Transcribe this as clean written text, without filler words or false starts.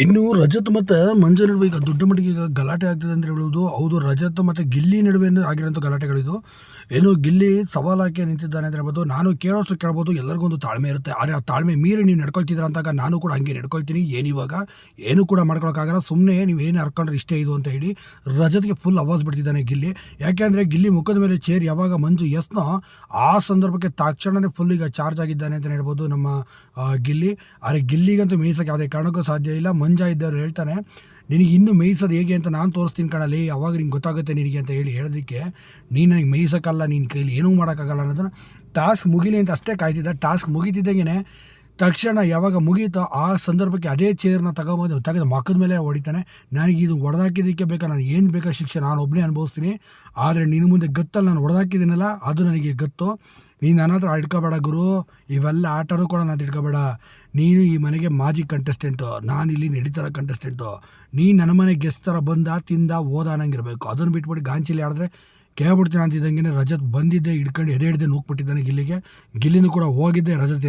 ಇನ್ನು ರಜತ್ ಮತ್ತು ಮಂಜು ನಡುವೆ ಈಗ ದೊಡ್ಡ ಮಟ್ಟಿಗೆ ಈಗ ಗಲಾಟೆ ಆಗ್ತಿದೆ ಅಂತ ಹೇಳ್ಬೋದು. ಹೌದು, ರಜತ್ ಮತ್ತು ಗಿಲ್ಲಿ ನಡುವೆ ಆಗಿರೋಂಥ ಗಲಾಟೆಗಳಿದು. ಏನು ಗಿಲ್ಲಿ ಸವಾಲು ಹಾಕಿ ನಿಂತಿದ್ದಾನೆ ಅಂತ ಹೇಳ್ಬೋದು. ನಾನು ಕೇಳೋಷ್ಟು ಕೇಳ್ಬೋದು, ಎಲ್ಲರಿಗೂ ಒಂದು ತಾಳ್ಮೆ ಇರುತ್ತೆ. ಆದರೆ ಆ ತಾಳ್ಮೆ ಮೀರಿ ನೀವು ನಡ್ಕೊಳ್ತಿದ್ದೀರ ಅಂತಾಗ ನಾನು ಕೂಡ ಹಂಗೆ ನಡ್ಕೊಳ್ತೀನಿ. ಏನಿವಾಗ ಏನು ಕೂಡ ಮಾಡ್ಕೊಳಕ್ಕಾಗಲ್ಲ. ಸುಮ್ಮನೆ ನೀವು ಏನು ಹರ್ಕೊಂಡ್ರೆ ಇಷ್ಟೇ ಇದು ಅಂತ ಹೇಳಿ ರಜತ್ಗೆ ಫುಲ್ ಅವಾಜ್ ಬಿಡ್ತಿದ್ದಾನೆ ಗಿಲ್ಲಿ. ಯಾಕೆಂದರೆ ಗಿಲ್ಲಿ ಮುಖದ ಮೇಲೆ ಚೇರ್ ಯಾವಾಗ ಮಂಜು ಎಸ್ನೋ ಆ ಸಂದರ್ಭಕ್ಕೆ ತಕ್ಷಣವೇ ಫುಲ್ ಈಗ ಚಾರ್ಜ್ ಆಗಿದ್ದಾನೆ ಅಂತ ಹೇಳ್ಬೋದು ನಮ್ಮ ಗಿಲ್ಲಿ. ಆದರೆ ಗಿಲ್ಲಿಗಂತೂ ಮೇಯ್ಸೋಕ್ಕೆ ಯಾವುದೇ ಕಾರಣಕ್ಕೂ ಸಾಧ್ಯ ಇಲ್ಲ. ಮಂಜ ಇದ್ದವರು ಹೇಳ್ತಾನೆ, ನಿನಗೆ ಇನ್ನೂ ಮೇಯ್ಸೋದು ಹೇಗೆ ಅಂತ ನಾನು ತೋರಿಸ್ತೀನಿ ಕಣಲ್ಲಿ, ಅವಾಗ ನಿಂಗೆ ಗೊತ್ತಾಗುತ್ತೆ ನಿನಗೆ ಅಂತ ಹೇಳಿ ಹೇಳೋದಕ್ಕೆ, ನೀನು ನನಗೆ ಮೇಯ್ಸೋಕ್ಕಲ್ಲ, ನಿನ್ನ ಕೈಲಿ ಏನೂ ಮಾಡೋಕ್ಕಾಗಲ್ಲ ಅನ್ನೋದನ್ನು ಟಾಸ್ಕ್ ಮುಗಿಲಿ ಅಂತ ಅಷ್ಟೇ ಕಾಯ್ತಿದ್ದ. ಟಾಸ್ಕ್ ಮುಗಿತಿದ್ದಂಗೆ ತಕ್ಷಣ ಯಾವಾಗ ಮುಗೀತೋ ಆ ಸಂದರ್ಭಕ್ಕೆ ಅದೇ ಚೇರ್ನ ತೆಗೆದು ಮಕ್ಕದ ಮೇಲೆ ಹೊಡಿತಾನೆ. ನನಗೆ ಇದು ಹೊಡೆದಾಕಿದ್ದಕ್ಕೆ ಬೇಕಾ, ನಾನು ಏನು ಬೇಕಾ ಶಿಕ್ಷೆ ನಾನು ಒಬ್ಬನೇ ಅನುಭವಿಸ್ತೀನಿ. ಆದರೆ ನಿನ್ನ ಮುಂದೆ ಗತ್ತಲ್ಲಿ ನಾನು ಹೊಡೆದಾಕಿದ್ದೀನಲ್ಲ ಅದು ನನಗೆ ಗೊತ್ತು. ನೀನು ನನ್ನ ಹತ್ರ ಇಟ್ಕೋಬೇಡ ಗುರು, ಇವೆಲ್ಲ ಆಟನೂ ಕೂಡ ನಾನು ಇಟ್ಕೋಬೇಡ. ನೀನು ಈ ಮನೆಗೆ ಮಾಜಿ ಕಂಟೆಸ್ಟೆಂಟು, ನಾನಿಲ್ಲಿ ನಡೀತಾರ ಕಂಟೆಸ್ಟೆಂಟು. ನೀನು ನನ್ನ ಮನೆಗೆ ಗೆಸ್ಟ್ ಥರ ಬಂದ ತಿಂದ ಓದ ಅನ್ನಂಗಿರಬೇಕು. ಅದನ್ನು ಬಿಟ್ಬಿಟ್ಟು ಗಾಂಚಿಲಿ ಆಡಿದ್ರೆ ಕೇಳ್ಬಿಡ್ತೀನಿ ಅಂತಿದ್ದಂಗೆ ರಜತ್ ಬಂದಿದ್ದೆ ಹಿಡ್ಕೊಂಡು ಎದೆ ಹಿಡ್ದೆ ನೂಕ್ಬಿಟ್ಟಿದ್ದಾನೆ ಗಿಲ್ಲಿಗೆ. ಗಿಲ್ಲಿನೂ ಕೂಡ ಹೋಗಿದ್ದೆ ರಜತ್